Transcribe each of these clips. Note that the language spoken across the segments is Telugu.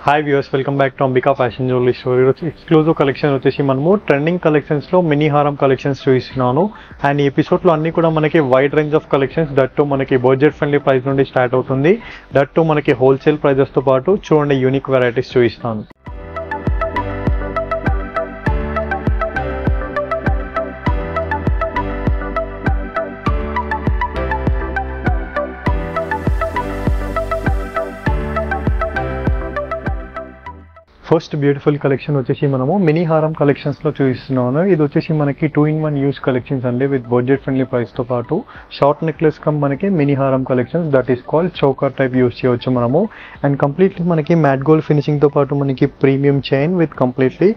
Hi viewers, welcome back to Ambika fashion jewellery store. ఈరోజు ఎక్స్క్లూజివ్ కలెక్షన్ వచ్చేసి మనము ట్రెండింగ్ కలెక్షన్స్లో మినీ హారం కలెక్షన్స్ చూపిస్తున్నాను. అండ్ ఈ ఎపిసోడ్లో అన్ని కూడా మనకి wide range of collections, that to మనకి బడ్జెట్ ఫ్రెండ్లీ ప్రైస్ నుండి స్టార్ట్ అవుతుంది. దట్ టు మనకి హోల్సేల్ ప్రైజెస్తో పాటు చూడండి యూనిక్ వెరైటీస్ చూపిస్తాను. ఫస్ట్ బ్యూటిఫుల్ కలెక్షన్ వచ్చేసి మనము మినీ హారం కలెక్షన్స్లో చూపిస్తున్నాను. ఇది వచ్చేసి మనకి 2-in-1 యూస్ కలెక్షన్స్ అండి, విత్ బడ్జెట్ ఫ్రెండ్లీ ప్రైస్తో పాటు షార్ట్ నెక్లెస్ కమ్ మనకి మినీ హారం collections, that is called choker type use చేయవచ్చు మనము. అండ్ కంప్లీట్లీ మనకి మ్యాట్ గోల్డ్ ఫినిషింగ్తో పాటు మనకి ప్రీమియం చైన్ విత్ కంప్లీట్లీ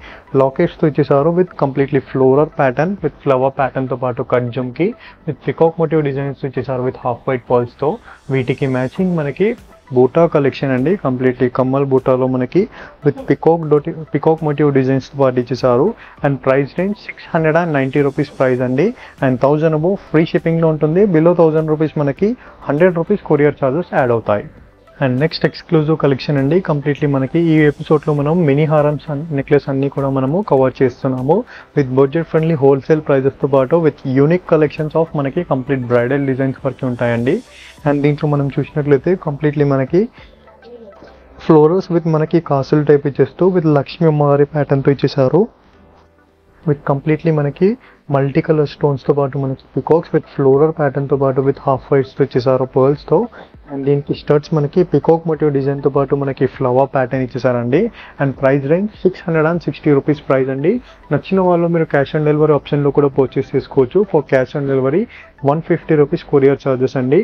లాకెట్స్తో ఇచ్చేసారు, with completely floral pattern with flower ప్యాటర్న్తో పాటు కట్ జమ్కి విత్ పికాక్ మోటివ్ డిజైన్స్ ఇచ్చేసారు విత్ హాఫ్ వైట్ పర్ల్స్తో. వీటికి మ్యాచింగ్ మనకి బూటా కలెక్షన్ అండి, కంప్లీట్లీ కమ్మల్ బూటాలో మనకి విత్ పికాక్ మోటివ్ డిజైన్స్ పాటు ఇచ్చేసారు. And price range 690 rupees price అండి. అండ్ 1000 అబోవ్ ఫ్రీ షిప్పింగ్లో ఉంటుంది. బిలో 1000 రూపీస్ మనకి 100 రూపీస్ కొరియర్ ఛార్జెస్ యాడ్ అవుతాయి. అండ్ నెక్స్ట్ ఎక్స్క్లూజివ్ కలెక్షన్ అండి, కంప్లీట్లీ మనకి ఈ ఎపిసోడ్లో మనం మినీ హారమ్స్ నెక్లెస్ అన్నీ కూడా మనము కవర్ చేస్తున్నాము, విత్ బడ్జెట్ ఫ్రెండ్లీ హోల్సేల్ ప్రైజెస్తో పాటు విత్ యూనిక్ కలెక్షన్స్ ఆఫ్ మనకి కంప్లీట్ బ్రైడల్ డిజైన్స్ వరకు ఉంటాయండి. అండ్ దీంట్లో మనం చూసినట్లయితే కంప్లీట్లీ మనకి ఫ్లోరల్స్ విత్ మనకి కాసులు టైప్ ఇచ్చేస్తూ విత్ లక్ష్మీ అమ్మవారి ప్యాటర్న్తో ఇచ్చేసారు, విత్ కంప్లీట్లీ మనకి మల్టీ కలర్ స్టోన్స్తో పాటు మనకి పికాక్స్ విత్ ఫ్లోరల్ ప్యాటర్న్తో పాటు విత్ హాఫ్ వైట్స్తో ఇచ్చేసారు పర్ల్స్తో. అండ్ దీనికి స్టర్ట్స్ మనకి పికాక్ మోటివ్ డిజైన్తో పాటు మనకి ఫ్లవర్ ప్యాటర్న్ ఇచ్చేసారండి. And price range 660 rupees price అండి. నచ్చిన వాళ్ళు మీరు క్యాష్ ఆన్ డెలివరీ ఆప్షన్లో కూడా పర్చేస్ చేసుకోవచ్చు. For cash on delivery 150 rupees courier charges అండి.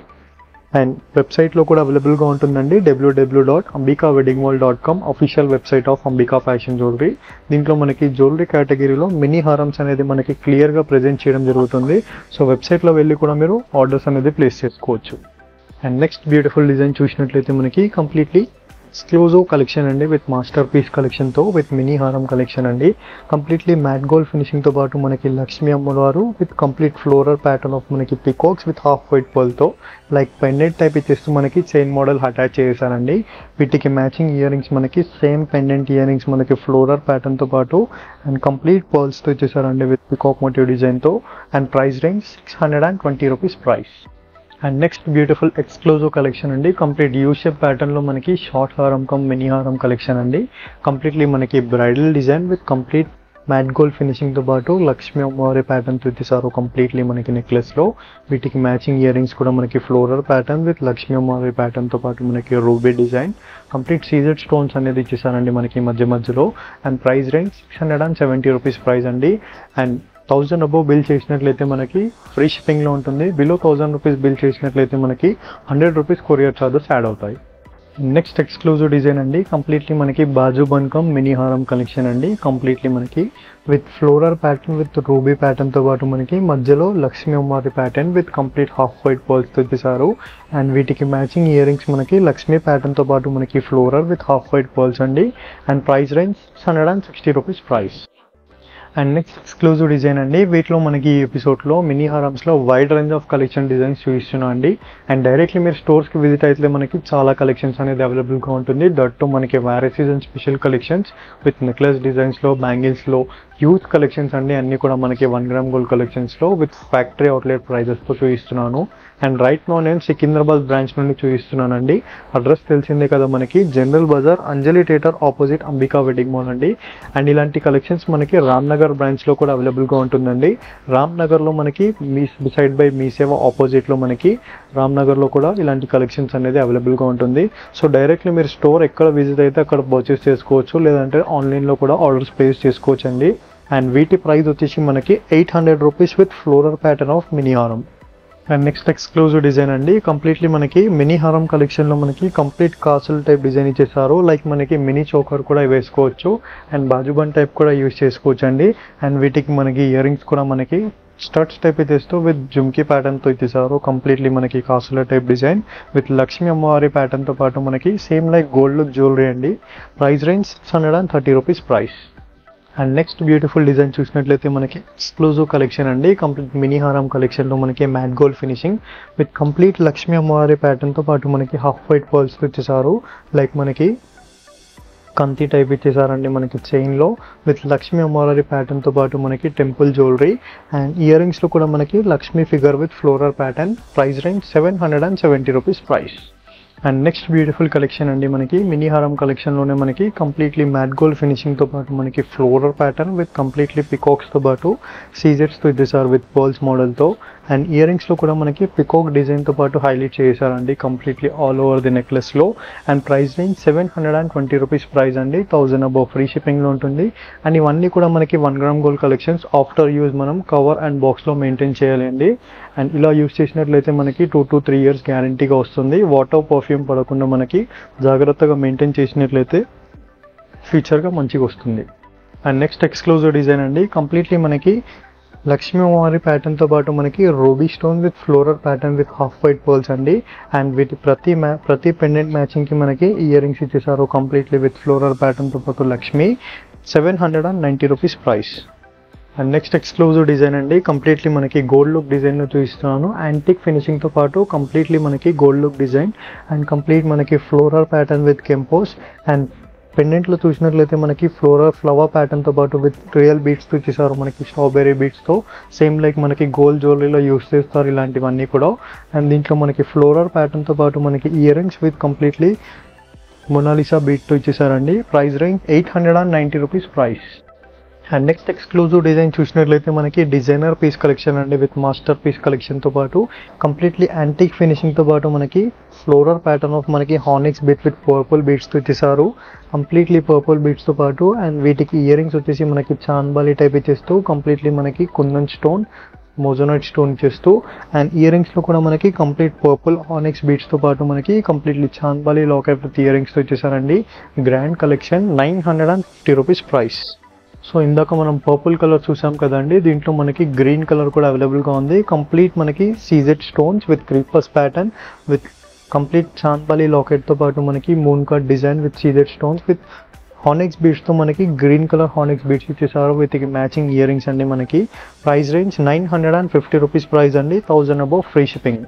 అండ్ వెబ్సైట్లో కూడా అవైలబుల్గా ఉంటుందండి, www.ambikaweddingmall.com official website of Ambika fashion jewellery. దీంట్లో మనకి జ్యువెలరీ కేటగిరీలో మినీ హారమ్స్ అనేది మనకి క్లియర్గా ప్రజెంట్ చేయడం జరుగుతుంది. సో వెబ్సైట్లో వెళ్ళి కూడా మీరు ఆర్డర్స్ అనేది ప్లేస్ చేసుకోవచ్చు. అండ్ నెక్స్ట్ బ్యూటిఫుల్ డిజైన్ చూసినట్లయితే మనకి కంప్లీట్లీ ఎక్స్క్లూజివ్ కలెక్షన్ అండి, విత్ మాస్టర్ పీస్ కలెక్షన్తో విత్ మినీ హారం కలెక్షన్ అండి. కంప్లీట్లీ మ్యాట్ గోల్డ్ ఫినిషింగ్తో పాటు మనకి లక్ష్మీ అమ్మవారు with complete floral pattern of మనకి పికాక్స్ విత్ హాఫ్ వైట్ పర్ల్తో లైక్ పెండెంట్ టైప్ ఇచ్చేస్తూ మనకి చైన్ మోడల్ అటాచ్ చేశారండి. వీటికి మ్యాచింగ్ ఇయర్ రింగ్స్ మనకి సేమ్ పెండెంట్ ఇయర్ రింగ్స్ మనకి ఫ్లోరల్ ప్యాటర్న్తో పాటు అండ్ కంప్లీట్ పర్ల్స్తో ఇచ్చేసారండి విత్ పికాక్ మోటివ్ డిజైన్తో. And price range 620 rupees price. And next beautiful exclusive collection అండి, కంప్లీట్ యూ షేప్ ప్యాటర్న్లో మనకి షార్ట్ హారం కమ్ మినీ హారం కలెక్షన్ అండి. కంప్లీట్లీ మనకి bridal design with complete matte gold ఫినిషింగ్తో పాటు లక్ష్మీ అమ్మవారి ప్యాటర్న్తో ఇచ్చేసారు కంప్లీట్లీ మనకి నెక్లెస్లో. వీటికి మ్యాచింగ్ ఇయర్ రింగ్స్ కూడా మనకి ఫ్లోరల్ ప్యాటర్న్ విత్ లక్ష్మీ అమ్మవారి ప్యాటర్న్తో పాటు మనకి ruby design, complete CZ stones అనేది ఇచ్చేసారండి మనకి మధ్యలో. And price range 670 rupees price అండి. అండ్ 1000 అబోవ్ బిల్ చేసినట్లయితే మనకి ఫ్రీ షిప్పింగ్లో ఉంటుంది. బిలో 1000 రూపీస్ బిల్ చేసినట్లయితే మనకి 100 రూపీస్ కొరియర్ ఛార్జెస్ యాడ్ అవుతాయి. నెక్స్ట్ ఎక్స్క్లూజివ్ డిజైన్ అండి, కంప్లీట్లీ మనకి బాజు బన్కమ్ మినీ హారం కలెక్షన్ అండి. కంప్లీట్లీ మనకి with floral pattern with ruby ప్యాటర్న్తో పాటు మనకి మధ్యలో లక్ష్మీ అమ్మవారి pattern with complete half white పర్ల్స్తో ఇచ్చేసారు. అండ్ వీటికి మ్యాచింగ్ ఇయర్ రింగ్స్ మనకి లక్ష్మీ ప్యాటర్న్తో పాటు మనకి floral with half white pearls అండి. And price range 660 rupees price. And next exclusive design అండి, వీటిలో మనకి ఈ ఎపిసోడ్లో మినీ హారమ్స్లో wide range of collection designs చూపిస్తున్నాం అండి. అండ్ డైరెక్ట్లీ మీరు స్టోర్స్కి విజిట్ అయితే మనకి చాలా కలెక్షన్స్ అనేది అవైలబుల్గా ఉంటుంది. దట్ టు మనకి marriages and special collections with necklace డిజైన్స్లో, బ్యాంగిల్స్లో, యూత్ కలెక్షన్స్ అండి. అన్నీ కూడా మనకి 1 గ్రామ్ గోల్డ్ కలెక్షన్స్లో విత్ ఫ్యాక్టరీ అవుట్లెట్ ప్రైజెస్తో చూపిస్తున్నాను. అండ్ రైట్ నో నేను సికింద్రాబాద్ బ్రాంచ్ నుండి చూపిస్తున్నానండి. అడ్రస్ తెలిసిందే కదా మనకి, general Bazaar, Anjali theatre opposite Ambika wedding mall అండి. అండ్ ఇలాంటి కలెక్షన్స్ మనకి రామ్నగర్ బ్రాంచ్లో కూడా అవైలబుల్గా ఉంటుందండి. రామ్నగర్లో మనకి బిసైడ్ బై మీ సేవ ఆపోజిట్లో మనకి రామ్నగర్లో కూడా ఇలాంటి కలెక్షన్స్ అనేది అవైలబుల్గా ఉంటుంది. సో డైరెక్ట్లీ మీరు స్టోర్ ఎక్కడ విజిట్ అయితే అక్కడ పర్చేస్ చేసుకోవచ్చు, లేదంటే ఆన్లైన్లో కూడా ఆర్డర్స్ ప్లేస్ చేసుకోవచ్చు అండి. అండ్ వీటి ప్రైస్ వచ్చేసి మనకి 800 rupees with floral pattern of mini హారం. అండ్ నెక్స్ట్ ఎక్స్క్లూజివ్ డిజైన్ అండి, కంప్లీట్లీ మనకి మినీ హారం కలెక్షన్లో మనకి కంప్లీట్ కాసుల్ టైప్ డిజైన్ ఇచ్చేసారు. లైక్ మనకి మినీ చోకర్ కూడా వేసుకోవచ్చు అండ్ బాజుబన్ టైప్ కూడా యూజ్ చేసుకోవచ్చు అండి. అండ్ వీటికి మనకి ఇయర్ రింగ్స్ కూడా మనకి స్టడ్స్ టైప్ ఇచ్చేస్తూ విత్ జుమ్కీ ప్యాటర్న్తో ఇచ్చేసారు. కంప్లీట్లీ మనకి కాసుల టైప్ డిజైన్ విత్ లక్ష్మీ అమ్మవారి ప్యాటర్న్తో పాటు మనకి same like gold look jewellery అండి. Price range 630 rupees price. And next beautiful design చూసినట్లయితే మనకి ఎక్స్క్లూజివ్ కలెక్షన్ అండి, కంప్లీట్ మినీ హారం కలెక్షన్లో మనకి matte gold finishing with complete Lakshmi అమ్మవారి ప్యాటర్న్తో పాటు మనకి హాఫ్ వైట్ పర్ల్స్ ఇచ్చేసారు. లైక్ మనకి కంతి టైప్ ఇచ్చేసారండి మనకి చైన్లో విత్ లక్ష్మీ అమ్మవారి ప్యాటర్న్తో పాటు మనకి టెంపుల్ జ్యువెలరీ అండ్ ఇయర్ రింగ్స్లో కూడా మనకి Lakshmi figure with floral pattern. Price range 770 rupees price. And next beautiful collection అండి మనకి మినీ హారం కలెక్షన్లోనే మనకి కంప్లీట్లీ మ్యాట్ గోల్డ్ ఫినిషింగ్తో పాటు మనకి ఫ్లోరల్ ప్యాటర్న్ విత్ కంప్లీట్లీ పికాక్స్తో పాటు సీజెట్స్తో ఇచ్చేసారు విత్ పర్ల్స్ మోడల్తో. అండ్ ఇయర్ రింగ్స్లో కూడా మనకి పికాక్ డిజైన్తో పాటు హైలైట్ చేశారండి కంప్లీట్లీ ఆల్ ఓవర్ ది నెక్లెస్లో. And price range 720 rupees price అండి. 1000 అబౌవ్ ఫ్రీ షిప్పింగ్లో ఉంటుంది. అండ్ ఇవన్నీ కూడా మనకి 1 gram gold collections. After use మనం కవర్ అండ్ బాక్స్లో మెయింటైన్ చేయాలి అండి. అండ్ ఇలా యూజ్ చేసినట్లయితే మనకి 2 to 3 years గ్యారంటీగా వస్తుంది. వాటర్ పర్ఫ్యూమ్ పడకుండా మనకి జాగ్రత్తగా మెయింటైన్ చేసినట్లయితే ఫ్యూచర్గా మంచిగా వస్తుంది. అండ్ నెక్స్ట్ ఎక్స్క్లూజివ్ డిజైన్ అండి కంప్లీట్లీ మనకి లక్ష్మీ అమ్మవారి ప్యాటర్న్తో పాటు మనకి ruby stone with floral pattern with half white pearls అండి. అండ్ వీటి ప్రతి పెండెంట్ మ్యాచింగ్కి మనకి ఇయర్ రింగ్స్ ఇచ్చేసారు కంప్లీట్లీ విత్ ఫ్లోరల్ ప్యాటర్న్తో పాటు Lakshmi. 790 rupees price. And next exclusive design అండి కంప్లీట్లీ మనకి గోల్డ్ లుక్ డిజైన్లో చూపిస్తున్నాను. యాంటిక్ ఫినిషింగ్తో పాటు కంప్లీట్లీ మనకి gold look design and complete మనకి ఫ్లోరల్ ప్యాటర్న్ విత్ కెంపోస్. అండ్ పెండెంట్లో చూసినట్లయితే మనకి ఫ్లవర్ ప్యాటర్న్తో పాటు విత్ రియల్ బీట్స్తో ఇచ్చేసారు మనకి స్ట్రాబెర్రీ బీట్స్తో. సేమ్ లైక్ మనకి గోల్డ్ జ్యువెలరీలో యూస్ చేస్తారు ఇలాంటివన్నీ కూడా. అండ్ దీంట్లో మనకి ఫ్లోరల్ ప్యాటర్న్తో పాటు మనకి earrings with completely Mona Lisa బీట్తో ఇచ్చేసారండి. Price range 890 rupees price. And next exclusive design చూసినట్లయితే మనకి డిజైనర్ పీస్ కలెక్షన్ అండి విత్ మాస్టర్ పీస్ కలెక్షన్తో పాటు కంప్లీట్లీ యాంటిక్ ఫినిషింగ్తో పాటు మనకి ఫ్లోరల్ ప్యాటర్న్ ఆఫ్ మనకి హానిక్స్ బీట్ విత్ పర్పుల్ బీట్స్తో ఇచ్చేసారు కంప్లీట్లీ పర్పుల్ బీట్స్తో పాటు. అండ్ వీటికి ఇయర్ రింగ్స్ వచ్చేసి మనకి చాన్బాలి టైప్ ఇచ్చేస్తూ కంప్లీట్లీ మనకి కుందన్ స్టోన్ మోజోనైట్ స్టోన్ ఇచ్చేస్తూ. అండ్ ఇయర్ రింగ్స్లో కూడా మనకి కంప్లీట్ పర్పుల్ హానిక్స్ బీట్స్తో పాటు మనకి కంప్లీట్లీ చాన్బాలి లాకెట్ విత్ ఇయర్ రింగ్స్తో ఇచ్చేసారండి. Grand collection. 950 rupees price. So ఇందాక మనం పర్పుల్ కలర్ చూసాం కదండి, దీంట్లో మనకి గ్రీన్ కలర్ కూడా అవైలబుల్గా ఉంది. కంప్లీట్ మనకి CZ stones with creepers pattern with complete chandbali లాకెట్తో పాటు మనకి moon cut design with CZ stones with onyx బీట్స్తో మనకి గ్రీన్ కలర్ హానిక్స్ బీట్స్ ఇచ్చేసారు విత్ మ్యాచింగ్ ఇయర్ రింగ్స్ అండి మనకి. ప్రైస్ రేంజ్ 950 రూపీస్ ప్రైస్ అండి. 1000 above free shipping.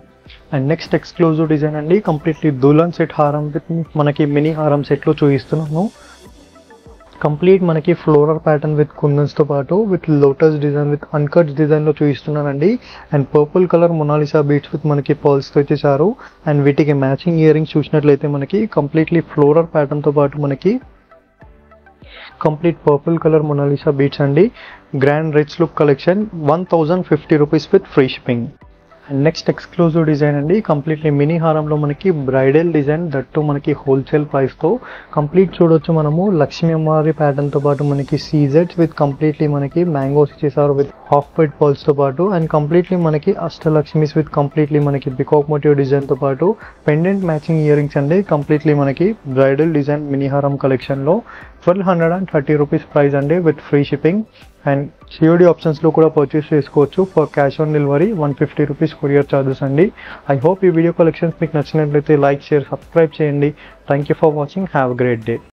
And next exclusive design అండి కంప్లీట్లీ దుల్హన్ సెట్ హారం విత్ మనకి మినీ హారం సెట్లో చూపిస్తున్నాను. కంప్లీట్ మనకి ఫ్లోరల్ ప్యాటర్న్ విత్ కుందన్స్తో పాటు విత్ లోటస్ డిజైన్ విత్ అన్కట్స్ డిజైన్లో చూపిస్తున్నానండి. And purple colour Mona Lisa beads with మనకి పర్ల్స్తో ఇచ్చేసారు. అండ్ వీటికి మ్యాచింగ్ ఇయర్ రింగ్స్ చూసినట్లయితే మనకి కంప్లీట్లీ ఫ్లోరల్ ప్యాటర్న్తో పాటు మనకి complete purple colour Mona Lisa beads అండి. Grand rich look collection. 1050 rupees with free shipping. And next exclusive design అండి కంప్లీట్లీ మినీ హారంలో మనకి బ్రైడల్ డిజైన్ దట్టు మనకి హోల్సేల్ ప్రైస్తో కంప్లీట్ చూడొచ్చు మనము. లక్ష్మీ అమ్మవారి ప్యాటర్న్తో పాటు మనకి సీజెట్స్ విత్ కంప్లీట్లీ మనకి మ్యాంగోస్ ఇచ్చేసారు విత్ హాఫ్ వైట్ పర్ల్స్తో పాటు. అండ్ కంప్లీట్లీ మనకి అష్టలక్ష్మీస్ విత్ కంప్లీట్లీ మనకి పికాక్ మోటివ్ డిజైన్తో పాటు పెండెంట్ మ్యాచింగ్ ఇయర్ రింగ్స్ అండి. కంప్లీట్లీ మనకి బ్రైడల్ డిజైన్ మినీ హారం కలెక్షన్లో 1230 రూపీస్ ప్రైస్ అండి with free shipping. And COD ఆప్షన్స్లో కూడా పర్చేస్ చేసుకోవచ్చు. For cash on delivery 150 rupees courier charges అండి. ఐ హోప్ ఈ వీడియో కలెక్షన్స్ మీకు నచ్చినట్లయితే లైక్, షేర్, సబ్స్క్రైబ్ చేయండి. Thank you for watching. Have a great day.